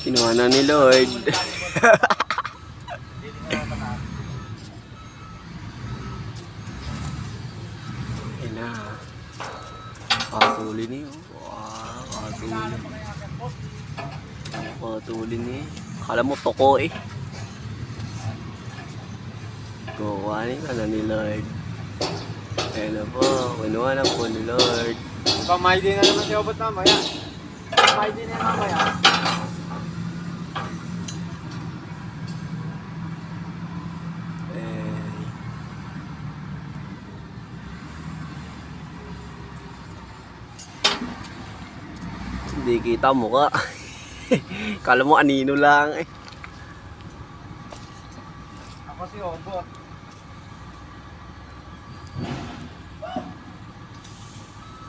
Kinuha na ni Lord. Ayun na. Patuli niyo. Wow, patuli. Patuli niyo. Akala mo toko eh. Kukuhanin ka na ni Lord. Ayun na po. Kinuha na po ni Lord. Pamay din na naman si Obot mamaya. Pamay din na mamaya. Hindi kita mukha. Kala mo anino lang eh. Ako si Obot.